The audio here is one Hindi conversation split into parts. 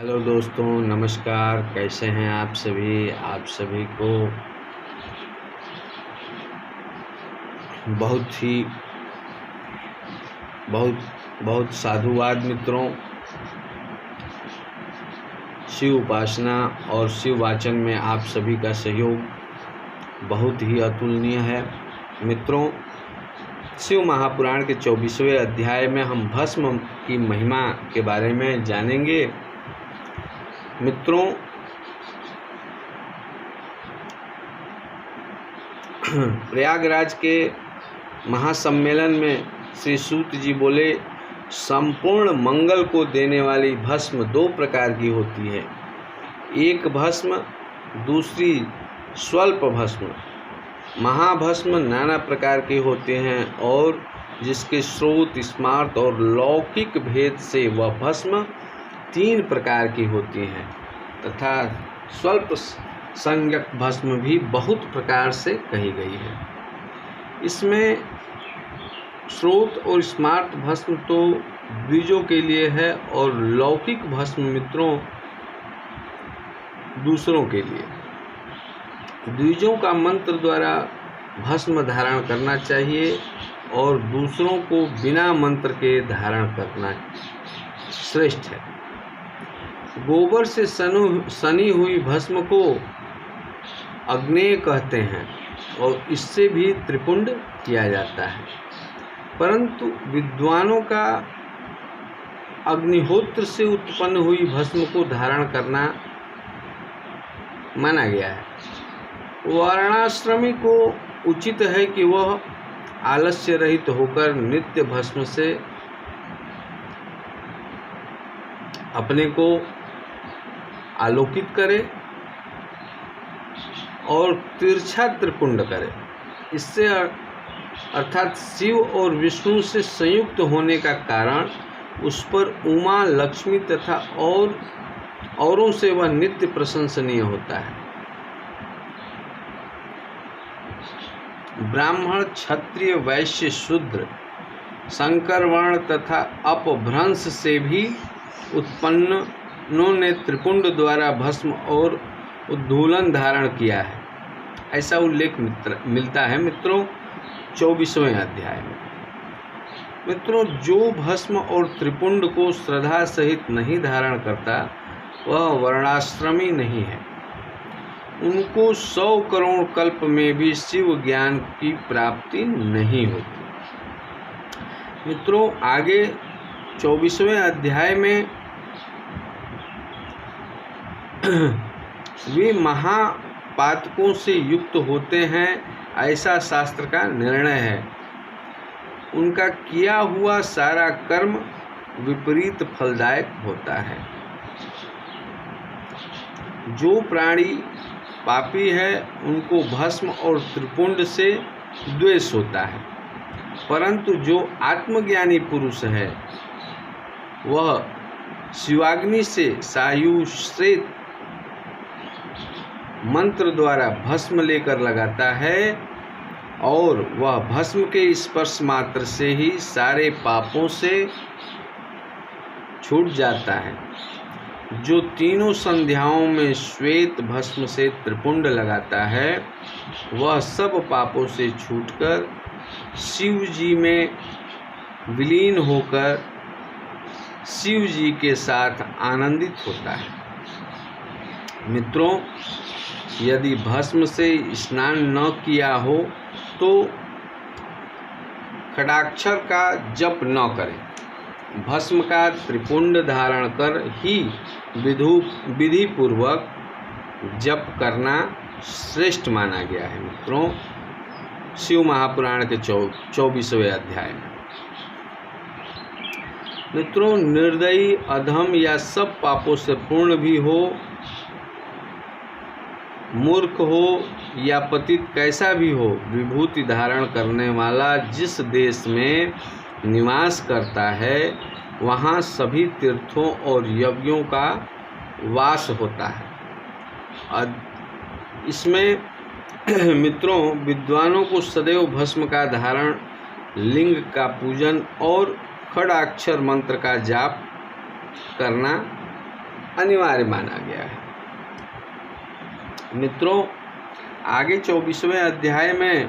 हेलो दोस्तों, नमस्कार। कैसे हैं आप सभी? आप सभी को बहुत ही बहुत साधुवाद मित्रों। शिव उपासना और शिव वाचन में आप सभी का सहयोग बहुत ही अतुलनीय है मित्रों। शिव महापुराण के 24वें अध्याय में हम भस्म की महिमा के बारे में जानेंगे मित्रों। प्रयागराज के महासम्मेलन में श्री सूत जी बोले, संपूर्ण मंगल को देने वाली भस्म दो प्रकार की होती है, एक भस्म, दूसरी स्वल्प भस्म। महाभस्म नाना प्रकार के होते हैं और जिसके स्रोत, स्मार्त और लौकिक भेद से वह भस्म तीन प्रकार की होती हैं तथा स्वल्प संज्ञक भस्म भी बहुत प्रकार से कही गई है। इसमें स्रोत और स्मार्त भस्म तो द्विजों के लिए है और लौकिक भस्म मित्रों दूसरों के लिए। द्विजों का मंत्र द्वारा भस्म धारण करना चाहिए और दूसरों को बिना मंत्र के धारण करना श्रेष्ठ है। गोबर से सनी हुई भस्म को अग्नेय कहते हैं और इससे भी त्रिपुंड किया जाता है, परंतु विद्वानों का अग्निहोत्र से उत्पन्न हुई भस्म को धारण करना माना गया है। वर्णाश्रमी को उचित है कि वह आलस्य रहित होकर नित्य भस्म से अपने को आलोकित करे और तिरछा त्रिपुंड करे। इससे अर्थात शिव और विष्णु से संयुक्त होने का कारण उस पर उमा, लक्ष्मी तथा औरों से वह नित्य प्रशंसनीय होता है। ब्राह्मण, क्षत्रिय, वैश्य, शूद्र, संकर वर्ण तथा अपभ्रंश से भी उत्पन्नों ने त्रिपुंड द्वारा भस्म और उद्धूलन धारण किया है, ऐसा उल्लेख मिलता है मित्रों 24वें अध्याय में। मित्रों, जो भस्म और त्रिपुंड को श्रद्धा सहित नहीं धारण करता वह वर्णाश्रमी नहीं है। उनको 100 करोड़ कल्प में भी शिव ज्ञान की प्राप्ति नहीं होती। मित्रों, आगे 24वें अध्याय में वे महापातकों से युक्त होते हैं, ऐसा शास्त्र का निर्णय है। उनका किया हुआ सारा कर्म विपरीत फलदायक होता है। जो प्राणी पापी है उनको भस्म और त्रिपुंड से द्वेष होता है, परंतु जो आत्मज्ञानी पुरुष है वह शिवाग्नि से सायुश्रेत मंत्र द्वारा भस्म लेकर लगाता है और वह भस्म के स्पर्श मात्र से ही सारे पापों से छूट जाता है। जो तीनों संध्याओं में श्वेत भस्म से त्रिपुंड लगाता है वह सब पापों से छूटकर शिव जी में विलीन होकर शिव जी के साथ आनंदित होता है। मित्रों, यदि भस्म से स्नान न किया हो तो खडाक्षर का जप न करें। भस्म का त्रिपुंड धारण कर ही विधि पूर्वक जप करना श्रेष्ठ माना गया है मित्रों शिव महापुराण के 24वें अध्याय में। मित्रों, निर्दयी, अधम या सब पापों से पूर्ण भी हो, मूर्ख हो या पतित कैसा भी हो, विभूति धारण करने वाला जिस देश में निवास करता है वहाँ सभी तीर्थों और यज्ञों का वास होता है। इसमें मित्रों विद्वानों को सदैव भस्म का धारण, लिंग का पूजन और खड़ाक्षर मंत्र का जाप करना अनिवार्य माना गया है। मित्रों, आगे 24वें अध्याय में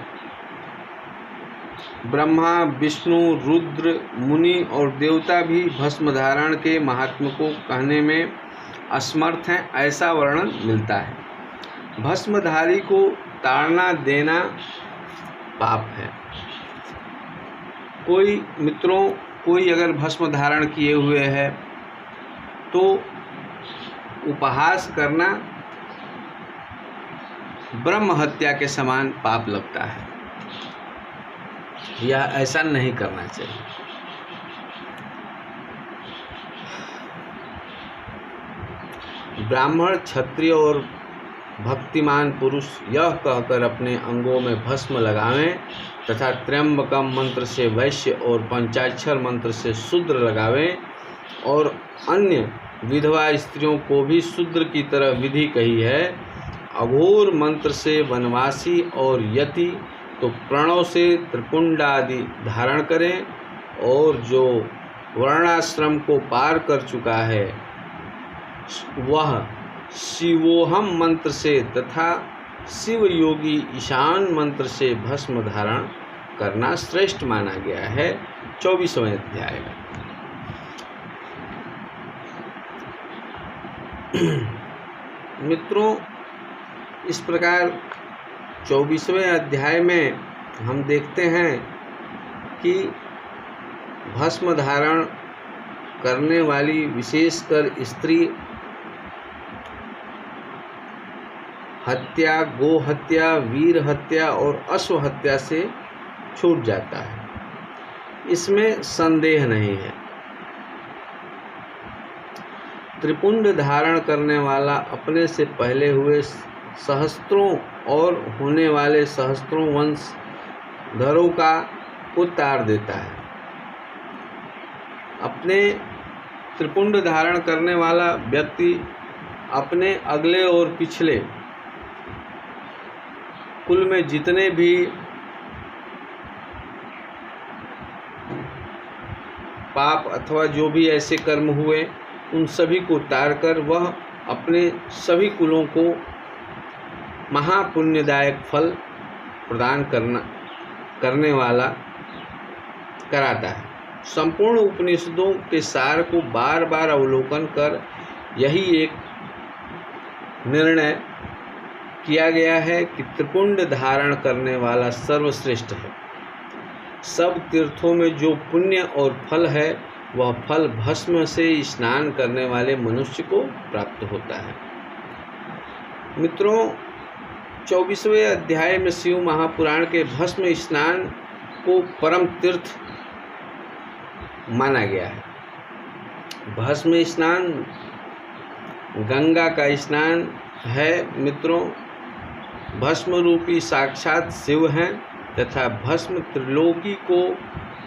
ब्रह्मा, विष्णु, रुद्र, मुनि और देवता भी भस्म धारण के महात्म को कहने में असमर्थ हैं, ऐसा वर्णन मिलता है। भस्मधारी को ताड़ना देना पाप है। कोई अगर भस्म धारण किए हुए है तो उपहास करना ब्रह्म हत्या के समान पाप लगता है। यह ऐसा नहीं करना चाहिए। ब्राह्मण, क्षत्रिय और भक्तिमान पुरुष यह कहकर अपने अंगों में भस्म लगावें तथा त्र्यंबकम मंत्र से वैश्य और पंचाक्षर मंत्र से शूद्र लगावें और अन्य विधवा स्त्रियों को भी शूद्र की तरह विधि कही है। अघोर मंत्र से वनवासी और यति तो प्रणव से त्रिपुंड आदि धारण करें, और जो वर्णाश्रम को पार कर चुका है वह शिवोहम मंत्र से तथा शिव योगी ईशान मंत्र से भस्म धारण करना श्रेष्ठ माना गया है। 24वें अध्याय में मित्रों, इस प्रकार 24वें अध्याय में हम देखते हैं कि भस्म धारण करने वाली विशेषकर स्त्री हत्या, गो हत्या, वीर हत्या और अश्व हत्या से छूट जाता है, इसमें संदेह नहीं है। त्रिपुंड धारण करने वाला अपने से पहले हुए सहस्त्रों और होने वाले सहस्त्रों वंशधरों को तार देता है। अपने त्रिपुंड धारण करने वाला व्यक्ति अपने अगले और पिछले कुल में जितने भी पाप अथवा जो भी ऐसे कर्म हुए उन सभी को तार कर वह अपने सभी कुलों को महापुण्यदायक फल प्रदान करने वाला कराता है। संपूर्ण उपनिषदों के सार को बार बार अवलोकन कर यही एक निर्णय किया गया है कि त्रिपुंड धारण करने वाला सर्वश्रेष्ठ है। सब तीर्थों में जो पुण्य और फल है वह फल भस्म से स्नान करने वाले मनुष्य को प्राप्त होता है। मित्रों, 24वें अध्याय में शिव महापुराण के भस्म स्नान को परम तीर्थ माना गया है। भस्म स्नान गंगा का स्नान है। मित्रों, भस्म रूपी साक्षात शिव हैं तथा भस्म त्रिलोकी को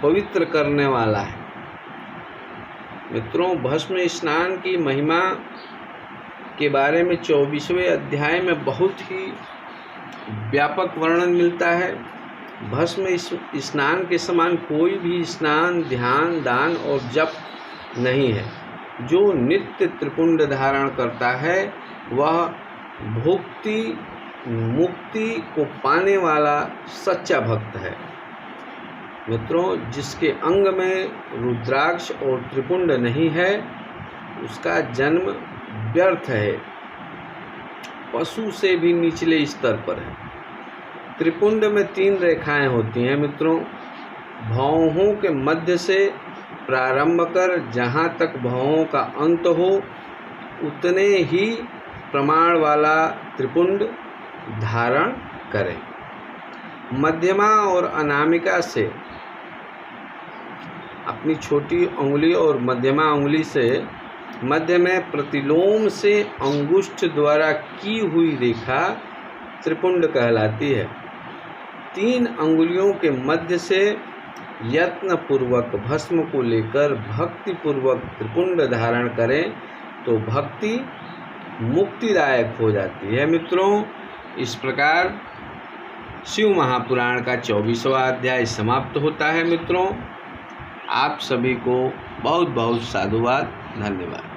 पवित्र करने वाला है। मित्रों, भस्म स्नान की महिमा के बारे में 24वें अध्याय में बहुत ही व्यापक वर्णन मिलता है। भस्म स्नान के समान कोई भी स्नान, ध्यान, दान और जप नहीं है। जो नित्य त्रिपुंड धारण करता है वह भुक्ति मुक्ति को पाने वाला सच्चा भक्त है। मित्रों, जिसके अंग में रुद्राक्ष और त्रिपुंड नहीं है उसका जन्म व्यर्थ है, पशु से भी निचले स्तर पर है। त्रिपुंड में 3 रेखाएं होती हैं। मित्रों, भौहों के मध्य से प्रारंभ कर जहाँ तक भौहों का अंत हो उतने ही प्रमाण वाला त्रिपुंड धारण करें। मध्यमा और अनामिका से अपनी छोटी उंगली और मध्यमा उंगली से मध्य में प्रतिलोम से अंगुष्ठ द्वारा की हुई रेखा त्रिपुंड कहलाती है। 3 अंगुलियों के मध्य से यत्न पूर्वक भस्म को लेकर भक्ति पूर्वक त्रिपुंड धारण करें तो भक्ति मुक्तिदायक हो जाती है। मित्रों, इस प्रकार शिव महापुराण का 24वां अध्याय समाप्त होता है। मित्रों, आप सभी को बहुत बहुत साधुवाद, धन्यवाद।